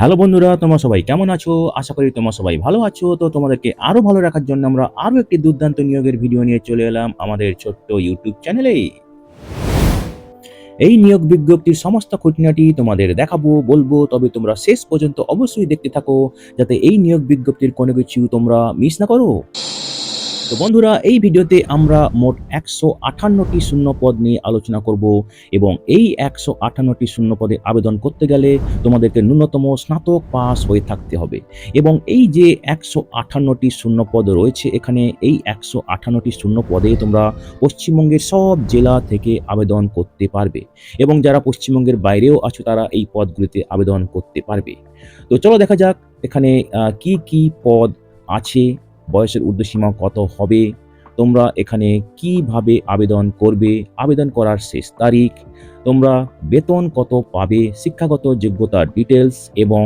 Hello বন্ধুরা, তোমরা সবাই কেমন আছো? আশা করি তোমরা সবাই ভালো আছো। তো তোমাদেরকে আরো ভালো রাখার জন্য আমরা আরো একটি দুর্দান্ত নিয়োগের ভিডিও নিয়ে চলে এলাম আমাদের ছোট্ট ইউটিউব চ্যানেলে। এই নিয়োগ বিজ্ঞপ্তির সমস্ত খুঁটিনাটি তোমাদের দেখাবো, বলবো, তবে তোমরা শেষ পর্যন্ত অবশ্যই দেখতে থাকো যাতে এই নিয়োগ বিজ্ঞপ্তির কোনো কিছু তোমরা মিস না করো। তো বন্ধুরা, এই ভিডিওতে আমরা মোট 158টি শূন্য পদ নিয়ে আলোচনা করব এবং এই 158টি শূন্য পদে আবেদন করতে গেলে তোমাদেরকে ন্যূনতম স্নাতক পাস হয়ে থাকতে হবে। এবং এই যে 158টি শূন্য পদ রয়েছে এখানে, এই 158টি শূন্য পদে তোমরা পশ্চিমবঙ্গের সব জেলা থেকে আবেদন করতে পারবে এবং যারা পশ্চিমবঙ্গের বাইরেও আছো তারা এই পদগুলিতে আবেদন করতে পারবে। তো চলো দেখা যাক এখানে কি কি পদ আছে, বয়সের ঊর্ধ্বসীমা কত হবে, তোমরা এখানে কিভাবে আবেদন করবে, আবেদন করার শেষ তারিখ, তোমরা বেতন কত পাবে, শিক্ষাগত যোগ্যতার ডিটেলস এবং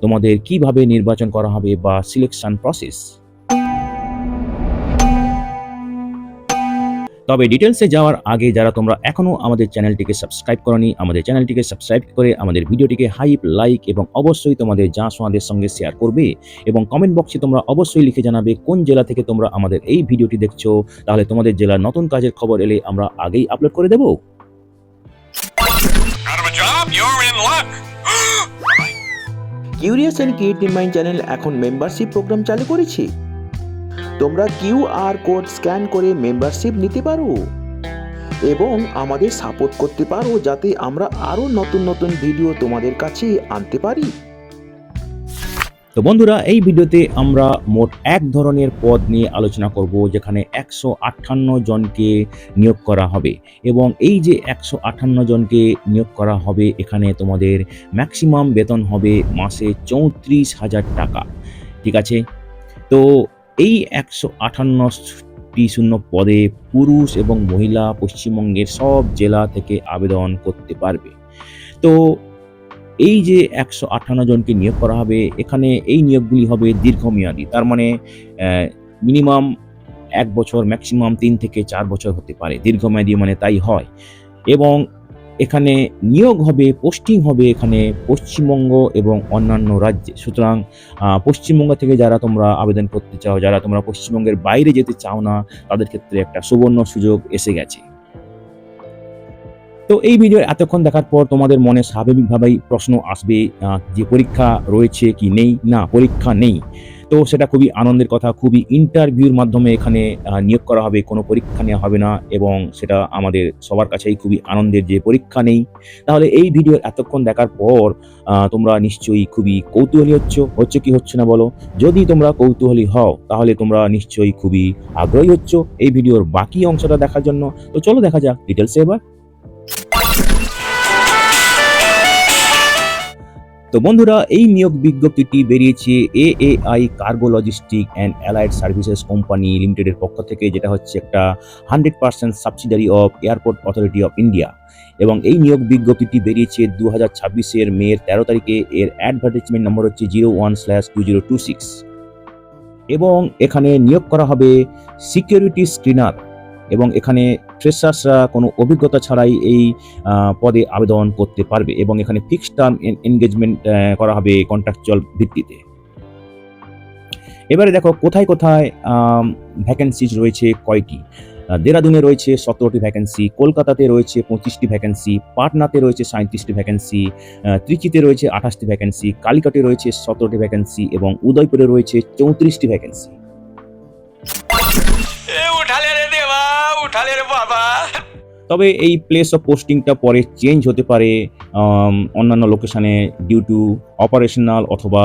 তোমাদের কিভাবে নির্বাচন করা হবে বা সিলেকশন প্রসেস। তবে ডিটেলসে যাওয়ার আগে যারা তোমরা এখনো আমাদের চ্যানেলটিকে সাবস্ক্রাইব করোনি, আমাদের চ্যানেলটিকে সাবস্ক্রাইব করে আমাদের ভিডিওটিকে হাইপ, লাইক এবং অবশ্যই তোমাদের জানাশোনাদের সঙ্গে শেয়ার করবে এবং কমেন্ট বক্সে তোমরা অবশ্যই লিখে জানাবে কোন জেলা থেকে তোমরা আমাদের এই ভিডিওটি দেখছো। তাহলে তোমাদের জেলার নতুন কাজের খবর এলে আমরা আগেই আপলোড করে দেব। Curious and creative mind channel এখন মেম্বারশিপ প্রোগ্রাম চালু করেছে। তোমরা কিউআর কোড স্ক্যান করে মেম্বারশিপ নিতে পারো এবং আমাদের সাপোর্ট করতে পারো যাতে আমরা আরও নতুন নতুন ভিডিও তোমাদের কাছে আনতে পারি। তো বন্ধুরা, এই ভিডিওতে আমরা মোট এক ধরনের পদ নিয়ে আলোচনা করব যেখানে 158 জনকে নিয়োগ করা হবে এবং এই যে 158 জনকে নিয়োগ করা হবে এখানে তোমাদের ম্যাক্সিমাম বেতন হবে মাসে 34,000 টাকা। ঠিক আছে, তো এই 158টি শূন্য পদে পুরুষ এবং মহিলা পশ্চিমবঙ্গের সব জেলা থেকে আবেদন করতে পারবে। তো এই যে 158 জনকে নিয়োগ করা হবে এখানে এই নিয়োগগুলি হবে দীর্ঘমেয়াদী, তার মানে মিনিমাম 1 বছর, ম্যাক্সিমাম 3 থেকে 4 বছর হতে পারে। দীর্ঘমেয়াদী মানে তাই হয়। এবং এখানে নিয়োগ হবে, পোস্টিং হবে এখানে পশ্চিমবঙ্গ এবং অন্যান্য রাজ্যে। সুতরাং পশ্চিমবঙ্গ থেকে যারা তোমরা আবেদন করতে চাও, যারা তোমরা পশ্চিমবঙ্গের বাইরে যেতে চাও না, তাদের ক্ষেত্রে একটা সুবর্ণ সুযোগ এসে গেছে। তো এই ভিডিও এতক্ষণ দেখার পর তোমাদের মনে স্বাভাবিকভাবেই প্রশ্ন আসবে যে পরীক্ষা রয়েছে কি নেই? না, পরীক্ষা নেই। তো সেটা খুবই আনন্দের কথা, খুবই ইন্টারভিউর মাধ্যমে এখানে নিয়োগ করা হবে, কোনো পরীক্ষা নেওয়া হবে না এবং সেটা আমাদের সবার কাছেই খুবই আনন্দের যে পরীক্ষা নেই। তাহলে এই ভিডিও এতক্ষণ দেখার পর তোমরা নিশ্চয়ই খুবই কৌতূহলী হচ্ছে কি হচ্ছে না বলো? যদি তোমরা কৌতূহলী হও তাহলে তোমরা নিশ্চয়ই খুবই আগ্রহী হচ্ছ এই ভিডিওর বাকি অংশটা দেখার জন্য। তো চলো দেখা যাক ডিটেলসে এবার। তো বন্ধুরা, এই নিয়োগ বিজ্ঞপ্তিটি বেরিয়েছে AAI cargo logistic and allied services company লিমিটেডের পক্ষ থেকে, যেটা হচ্ছে একটা 100% subsidiary of airport authority of India. এবং এই নিয়োগ বিজ্ঞপ্তিটি বেরিয়েছে 2026 মে 13 তারিখে। এর অ্যাডভার্টাইজমেন্ট নম্বর হচ্ছে 01/2026 এবং এখানে নিয়োগ করা হবে সিকিউরিটি স্ক্রিনার এবং এখানে ফ্রেশার্সরা কোনো অভিজ্ঞতা ছাড়াই এই পদে আবেদন করতে পারবে এবং এখানে ফিক্সড টার্ম এনগেজমেন্ট করা হবে কন্ট্রাকচুয়াল ভিত্তিতে। এবারে দেখো কোথায় কোথায় ভ্যাকেন্সিজ রয়েছে কয়টি। দেরাদুনে রয়েছে 17টি ভ্যাকেন্সি, কলকাতাতে রয়েছে 25টি ভ্যাকেন্সি, পাটনাতে রয়েছে 37টি ভ্যাকেন্সি, ত্রিচিতে রয়েছে 28টি ভ্যাকেন্সি, কালিকটে রয়েছে 17টি ভ্যাকেন্সি এবং উদয়পুরে রয়েছে 34টি ভ্যাকেন্সি। তবে এই প্লেস অফ পোস্টিংটা পরে চেঞ্জ হতে পারে অন্যান্য লোকেশনে ডিউ টু অপারেশনাল অথবা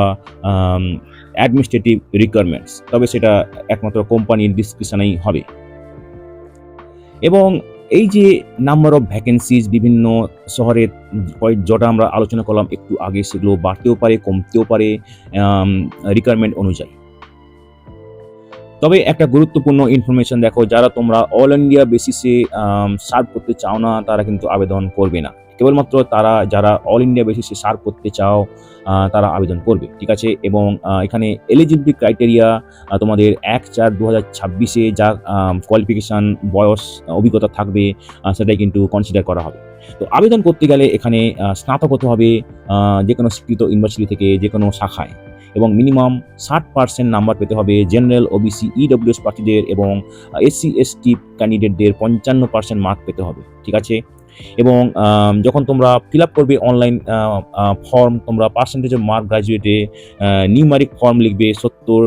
অ্যাডমিনিস্ট্রেটিভ রিকোয়ারমেন্টস, তবে সেটা একমাত্র কোম্পানির ডিসক্রিপশনেই হবে। এবং এই যে নাম্বার অফ ভ্যাকেন্সিজ বিভিন্ন শহরে যটা আমরা আলোচনা করলাম একটু আগে, সেগুলো বাড়তেও পারে, কমতেও পারে রিকোয়ারমেন্ট অনুযায়ী। তবে একটা গুরুত্বপূর্ণ ইনফরমেশন দেখো, যারা তোমরা অল ইন্ডিয়া বেসিসে সার্ভ করতে চাও না তারা কিন্তু আবেদন করবে না। কেবলমাত্র তারা যারা অল ইন্ডিয়া বেসিসে সার্ভ করতে চাও তারা আবেদন করবে, ঠিক আছে। এবং এখানে এলিজিবিলিটি ক্রাইটেরিয়া তোমাদের 1/4/2026 যা কোয়ালিফিকেশান, বয়স, অভিজ্ঞতা থাকবে সেটাই কিন্তু কনসিডার করা হবে। তো আবেদন করতে গেলে এখানে স্নাতক হতে হবে যে কোনো স্বীকৃত ইউনিভার্সিটি থেকে, যে কোনো শাখায়, এবং মিনিমাম 60% নাম্বার পেতে হবে জেনারেল, ওবিসি, ইডব্লিউএস প্রার্থীদের, এবং SC/ST ক্যান্ডিডেটদের 55% মার্ক পেতে হবে, ঠিক আছে। এবং যখন তোমরা ফিল আপ করবে অনলাইন ফর্ম, তোমরা পার্সেন্টেজ অফ মার্ক গ্র্যাজুয়েটে নিউমারিক ফর্ম লিখবে 70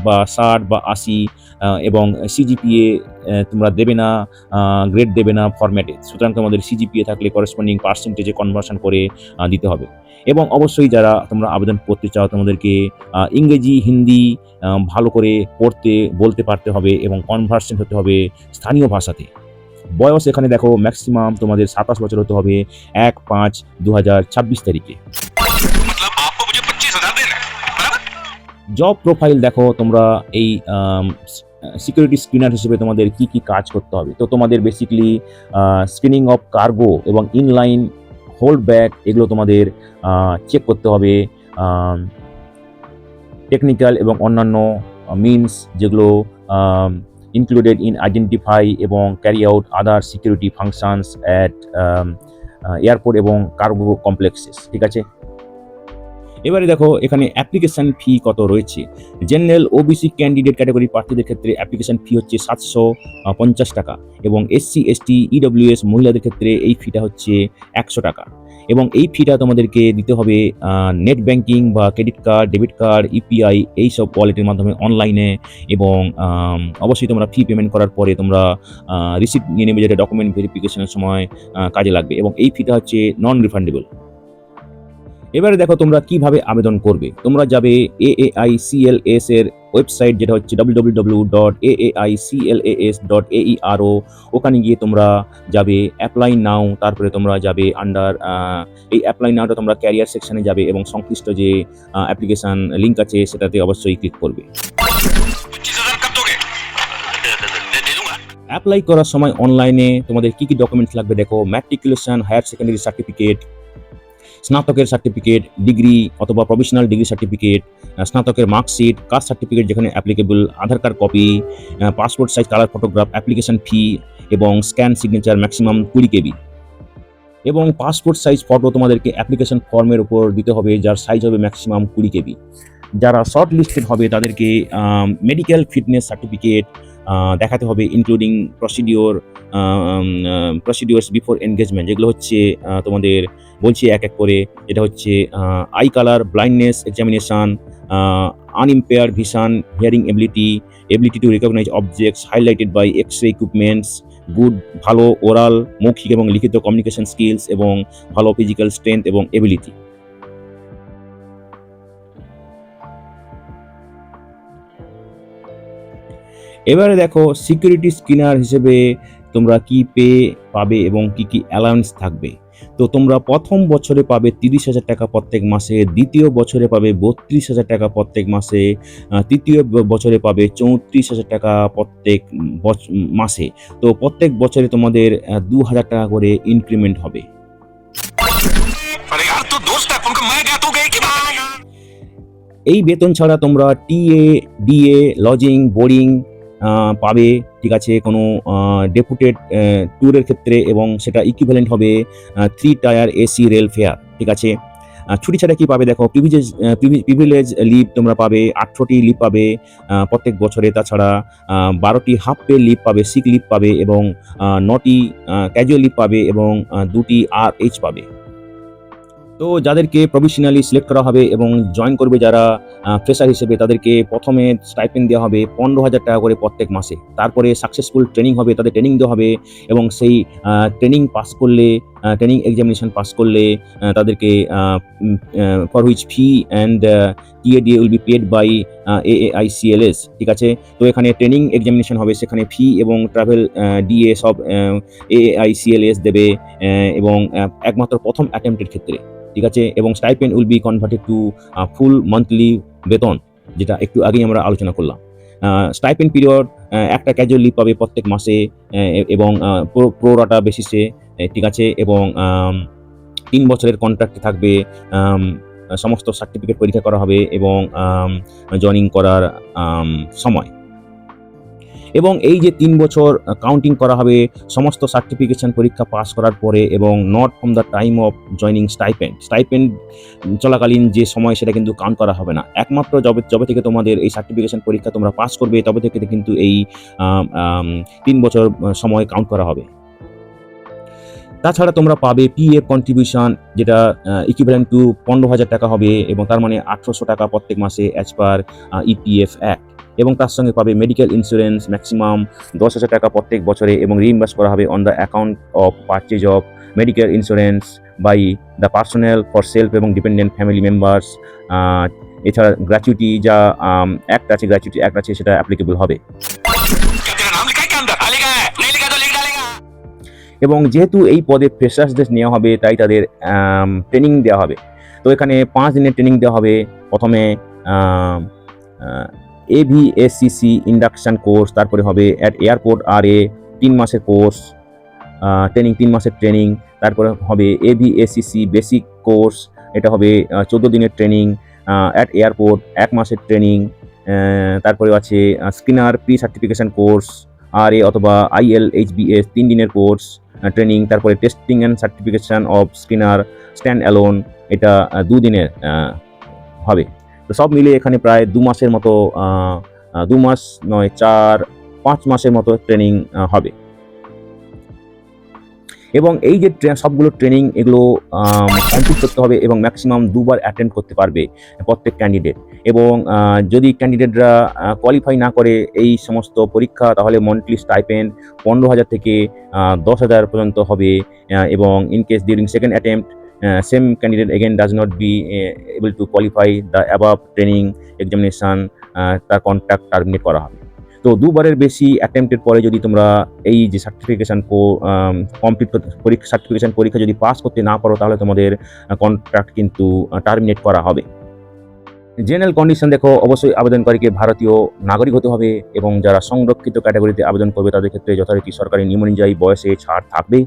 বা 60 বা 80, এবং সিজিপিএ তোমরা দেবে না, গ্রেড দেবে না ফরম্যাটে। সুতরাং তোমাদের সিজিপিএ থাকলে করেসপন্ডিং পার্সেন্টেজে কনভার্সন করে দিতে হবে। এবং অবশ্যই যারা তোমরা আবেদন করতে চাও তোমাদেরকে ইংরেজি, হিন্দি ভালো করে পড়তে বলতে পারতে হবে, এবং কনভার্সেন্ট হতে হবে স্থানীয় ভাষাতে। বয়স এখানে দেখো ম্যাক্সিমাম তোমাদের 27 বছর হতে হবে 1/5/2026 তারিখে। मतलब आपको मुझे 25,000 देना है, बराबर? জব প্রোফাইল দেখো তোমরা এই সিকিউরিটি স্ক্রিনার হিসেবে তোমাদের কি কি কাজ করতে হবে। তো তোমাদের বেসিক্যালি স্ক্রিনিং অফ কার্গো এবং ইনলাইন হোল্ড ব্যাক এগুলো তোমাদের চেক করতে হবে। টেকনিক্যাল এবং অন্যান্য মিনস যেগুলো ইনক্লুডেড ইন আইডেন্টিফাই এবং carry out other security functions at airport এবং কার্গো কমপ্লেক্সেস, ঠিক আছে। এবারে দেখো এখানে অ্যাপ্লিকেশন ফি কত রয়েছে। জেনারেল, ওবিসি ক্যান্ডিডেট ক্যাটাগরি প্রার্থীদের ক্ষেত্রে অ্যাপ্লিকেশন ফি হচ্ছে 750 টাকা, এবং SC/ST, ইডব্লিউএস মহিলাদের ক্ষেত্রে এই ফিটা হচ্ছে 100 টাকা। এবং এই ফিটা তোমাদেরকে দিতে হবে নেট ব্যাংকিং বা credit card, debit card, UPI এইসব ওয়ালেটের মাধ্যমে অনলাইনে। এবং অবশ্যই তোমরা ফি পেমেন্ট করার পরে তোমরা রিসিপ্ট নিয়ে নেবে, যেটা ডকুমেন্ট ভেরিফিকেশনের সময় কাজে লাগবে, এবং এই ফিটা হচ্ছে নন রিফান্ডেবল। এবারে দেখো তোমরা কিভাবে আবেদন করবে। তোমরা যাবে AAICLS এর ওয়েবসাইট, যেটা হচ্ছে www.AAICLAS.AERO। ওখানে গিয়ে তোমরা যাবে অ্যাপ্লাই নাও, তারপরে তোমরা যাবে আন্ডার এই অ্যাপ্লাই নাওটা তোমরা ক্যারিয়ার সেকশনে যাবে, এবং সংশ্লিষ্ট যে অ্যাপ্লিকেশন লিঙ্ক আছে সেটাতে অবশ্যই ক্লিক করবে। 25,000 कब दोगे? दे दूंगा। অ্যাপ্লাই করার সময় অনলাইনে তোমাদের কি কি ডকুমেন্টস লাগবে দেখো। ম্যাট্রিকুলেশন, হায়ার সেকেন্ডারি সার্টিফিকেট, স্নাতকের সার্টিফিকেট, ডিগ্রি অথবা প্রফেশনাল ডিগ্রি সার্টিফিকেট, স্নাতকের মার্কশিট, কাস্ট সার্টিফিকেট যেখানে applicable, Aadhaar card copy, passport size colour photograph, application fee এবং স্ক্যান সিগনেচার ম্যাক্সিমাম 20 KB। এবং পাসপোর্ট সাইজ ফটো তোমাদেরকে অ্যাপ্লিকেশন ফর্মের উপর দিতে হবে, যার সাইজ হবে ম্যাক্সিমাম 20 KB। যারা শর্ট লিস্টেড হবে তাদেরকে মেডিকেল ফিটনেস সার্টিফিকেট দেখাতে হবে, ইনক্লুডিং প্রসিডিওর্স বিফোর এনগেজমেন্ট, যেগুলো হচ্ছে তোমাদের বলছি এক এক করে। এটা হচ্ছে eye colour, blindness examination, unimpaired vision, hearing ability to recognize objects highlighted by X-ray equipments, good ভালো ওরাল, মৌখিক এবং লিখিত কমিউনিকেশন স্কিলস, এবং ভালো ফিজিক্যাল স্ট্রেংথ এবং এবিলিটি। এবারে দেখো সিকিউরিটি স্ক্রিনার হিসেবে তোমরা কি পাবে এবং কি কি অ্যালাউন্স থাকবে। তো তোমরা প্রথম বছরে পাবে 30,000 টাকা প্রত্যেক মাসে, দ্বিতীয় বছরে পাবে 32,000 টাকা প্রত্যেক মাসে, তৃতীয় বছরে পাবে 34,000 টাকা প্রত্যেক মাসে। তো প্রত্যেক বছরে তোমাদের 2,000 টাকা করে ইনক্রিমেন্ট হবে। अरे यार तू दोस्त है, उनको मैं क्या तू गई कि भाई? এই বেতন ছাড়া তোমরা টিএ, ডিএ, লজিং, বোর্ডিং পাবে, ঠিক আছে, কোনো ডেপুটেড ট্যুরের ক্ষেত্রে, এবং সেটা ইকুইভ্যালেন্ট হবে 3 টায়ার AC রেল ফেয়ার, ঠিক আছে। ছুটি ছাড়া কি পাবে দেখো, প্রিভিলেজ লিভ তোমরা পাবে, 18টি লিভ পাবে প্রত্যেক বছরে। তাছাড়া 12টি হাফ পে লিভ পাবে, সিক লিভ পাবে, এবং 9টি ক্যাজুয়াল লিভ পাবে, এবং 2টি RH পাবে। তো যাদেরকে প্রভিশনালি সিলেক্ট করা হবে এবং জয়েন করবে যারা ফ্রেশার হিসেবে, তাদেরকে প্রথমে স্টাইপেন্ড দেওয়া হবে 15,000 টাকা করে প্রত্যেক মাসে। তারপরে সাকসেসফুল ট্রেনিং হবে, তাদের ট্রেনিং দেওয়া হবে, এবং সেই ট্রেনিং পাস করলে, ট্রেনিং এক্সামিনেশন পাস করলে তাদেরকে for which fee and TADA will be paid by AAICLS, ঠিক আছে। তো এখানে ট্রেনিং এক্সামিনেশন হবে, সেখানে ফি এবং ট্রাভেল DA সব AAICLS দেবে, এবং একমাত্র প্রথম অ্যাটেম্পটের ক্ষেত্রে, ঠিক আছে। এবং stipend will be converted to full monthly বেতন, যেটা একটু আগেই আমরা আলোচনা করলাম। স্টাইপেন্ড পিরিয়ড একটা ক্যাজুয়াল লিভ পাবে প্রত্যেক মাসে, এবং প্রোরাটা বেসিসে ঠিক আছে, এবং 3 বছরের কন্ট্রাক্টে থাকবে, সমস্ত সার্টিফিকেট পরীক্ষা করা হবে এবং জয়েনিং করার সময়, এবং এই যে 3 বছর কাউন্টিং করা হবে সমস্ত সার্টিফিকেশন পরীক্ষা পাস করার পরে, এবং not from the time of joining stipend চলাকালীন যে সময় সেটা কিন্তু কাউন্ট করা হবে না। একমাত্র যবে থেকে তোমাদের এই সার্টিফিকেশন পরীক্ষা তোমরা পাস করবে তবে থেকে কিন্তু এই 3 বছর সময় কাউন্ট করা হবে। তাছাড়া তোমরা পাবে পিএফ কন্ট্রিবিউশন, যেটা ইকুইভ্যালেন্ট টু 15,000 টাকা হবে, এবং তার মানে 800 টাকা প্রত্যেক মাসে অ্যাজ পার ইপিএফ অ্যাক্ট। এবং তার সঙ্গে পাবে মেডিকেল ইন্স্যুরেন্স ম্যাক্সিমাম 10,000 টাকা প্রত্যেক বছরে, এবং রিইম্বার্স করা হবে on the account of purchase of medical insurance by the personal for self এবং ডিপেন্ডেন্ট ফ্যামিলি মেম্বার্স। এছাড়া গ্র্যাচুইটি যা গ্র্যাচুইটি অ্যাক্ট আছে সেটা অ্যাপ্লিকেবল হবে। क्या तेरा नाम लिखा है क्या अंदर? हाँ, लिखा है, नहीं लिखा तो लिख डालेगा। এবং যেহেতু এই পদে ফ্রেশার্সদের নেওয়া হবে তাই তাদের ট্রেনিং দেওয়া হবে। তো এখানে 5 দিনের ট্রেনিং দেওয়া হবে। প্রথমে AVSCC ইন্ডাকশন কোর্স, তারপরে হবে অ্যাট এয়ারপোর্ট RA 3 মাসের কোর্স ট্রেনিং, 3 মাসের ট্রেনিং। তারপরে হবে AVSCC বেসিক কোর্স, এটা হবে 14 দিনের ট্রেনিং। অ্যাট এয়ারপোর্ট 1 মাসের ট্রেনিং। তারপরে আছে Skinner pre certification course RA অথবা ILHBS 3 দিনের কোর্স ট্রেনিং। তারপরে testing and certification of Skinner stand alone, এটা 2 দিনের হবে। তো সব মিলিয়ে এখানে প্রায় 2 মাসের মতো, 2 মাস নয় 4-5 মাসের মতো ট্রেনিং হবে। এবং এই যে সবগুলো ট্রেনিং এগুলো কমপ্লিট করতে হবে এবং ম্যাক্সিমাম 2 বার অ্যাটেন্ড করতে পারবে প্রত্যেক ক্যান্ডিডেট। এবং যদি ক্যান্ডিডেটরা কোয়ালিফাই না করে এই সমস্ত পরীক্ষা, তাহলে মন্থলি স্টাইপেন্ড 15,000 থেকে 10,000 পর্যন্ত হবে। এবং in case during second attempt same candidate again does not be able to qualify the above training examination, তার কন্ট্রাক্ট টার্মিনেট করা হবে। তো 2 বারের বেশি অ্যাটেম্পটের পরে যদি তোমরা এই যে সার্টিফিকেশন সার্টিফিকেশন পরীক্ষা যদি পাস করতে না পারো তাহলে তোমাদের কন্ট্রাক্ট কিন্তু টার্মিনেট করা হবে। জেনারেল কন্ডিশন দেখো, অবশ্যই আবেদনকারীকে ভারতীয় নাগরিক হতে হবে, এবং যারা সংরক্ষিত ক্যাটাগরিতে আবেদন করবে তাদের ক্ষেত্রে যথারীতি সরকারি নিয়ম অনুযায়ী বয়সে ছাড় থাকবে।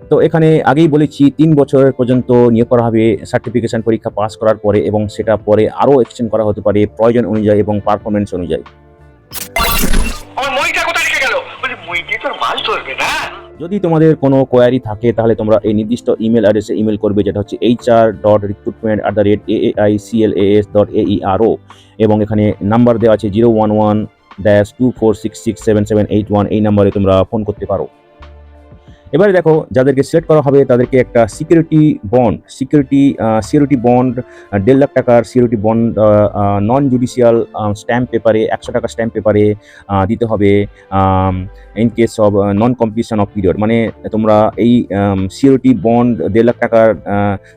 তো এখানে আগেই বলেছি 3 বছর পর্যন্ত নিয়োগ করা হবে সার্টিফিকেশন পরীক্ষা পাস করার পরে, এবং সেটা পরে আরও এক্সটেন্ড করা হতে পারে প্রয়োজন অনুযায়ী এবং পারফরমেন্স অনুযায়ী। আমার মইটা কোথায় রেখে গেল? বলি মইটি তোর মাছ ধরবে না। যদি তোমাদের কোনো কোয়ারি থাকে তাহলে তোমরা এই নির্দিষ্ট ইমেল অ্যাড্রেসে ইমেল করবে, যেটা হচ্ছে hr.recruitment@aais.aero, এবং এখানে নাম্বার দেওয়া আছে 011-24667781। এই নাম্বারে তোমরা ফোন করতে পারো। এবারে দেখো, যাদেরকে সিলেক্ট করা হবে তাদেরকে একটা সিকিউরিটি বন্ড 1.5 লাখ টাকার সিকিউরিটি বন্ড নন জুডিশিয়াল স্ট্যাম্প পেপারে 100 টাকা স্ট্যাম্প পেপারে দিতে হবে in case of non completion of period. মানে তোমরা এই সিকিউরিটি বন্ড 1.5 লাখ টাকার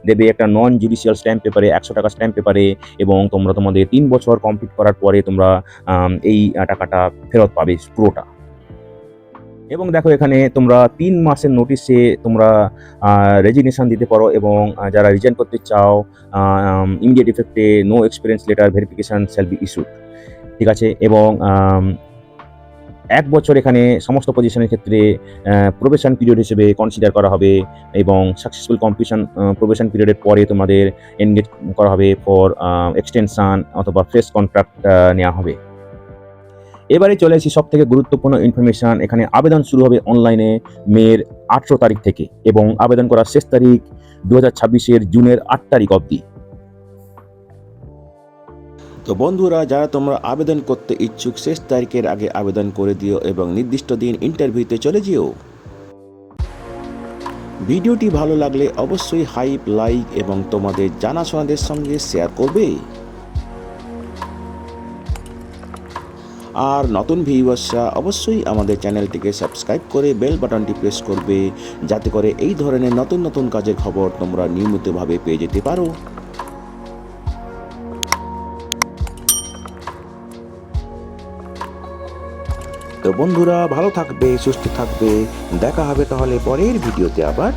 দেবে একটা নন জুডিশিয়াল স্ট্যাম্প পেপারে 100 টাকা স্ট্যাম্প পেপারে, এবং তোমরা তোমাদের 3 বছর কমপ্লিট করার পরে তোমরা এই টাকাটা ফেরত পাবে পুরোটা। এবং দেখো, এখানে তোমরা 3 মাসের নোটিশে তোমরা রেজিগনেশন দিতে পারো, এবং যারা রিজাইন করতে চাও ইমিডিয়েট ইফেক্টে no experience letter verification shall be issued. ঠিক আছে, এবং 1 বছর এখানে সমস্ত পজিশনের ক্ষেত্রে প্রবেশন পিরিয়ড হিসেবে কনসিডার করা হবে, এবং সাকসেসফুল কমপ্লিশন প্রবেশন পিরিয়ডের পরে তোমাদের এনগেজ করা হবে ফর এক্সটেনশন অথবা ফ্রেশ কন্ট্রাক্ট নেওয়া হবে। এবারে চলে আসি সব থেকে গুরুত্বপূর্ণ ইনফরমেশন। এখানে আবেদন শুরু হবে অনলাইনে মের 18 তারিখ থেকে, এবং আবেদন করার শেষ তারিখ 2026-এর জুনের 8 তারিখ অবধি। তো বন্ধুরা, যারা তোমরা আবেদন করতে ইচ্ছুক শেষ তারিখের আগে আবেদন করে দিও এবং নির্দিষ্ট দিন ইন্টারভিউতে চলে যেও। ভিডিওটি ভালো লাগলে অবশ্যই হাইপ, লাইক এবং তোমাদের জানাশোনাদের সঙ্গে শেয়ার করবে। আর নতুন ভিউয়ার্সরা অবশ্যই আমাদের চ্যানেলটিকে সাবস্ক্রাইব করে বেল বাটনটি প্রেস করবে, যাতে করে এই ধরনের নতুন নতুন কাজের খবর তোমরা নিয়মিতভাবে পেয়ে যেতে পারো। তো বন্ধুরা, ভালো থাকবে, সুস্থ থাকবে। দেখা হবে তাহলে পরের ভিডিওতে আবার।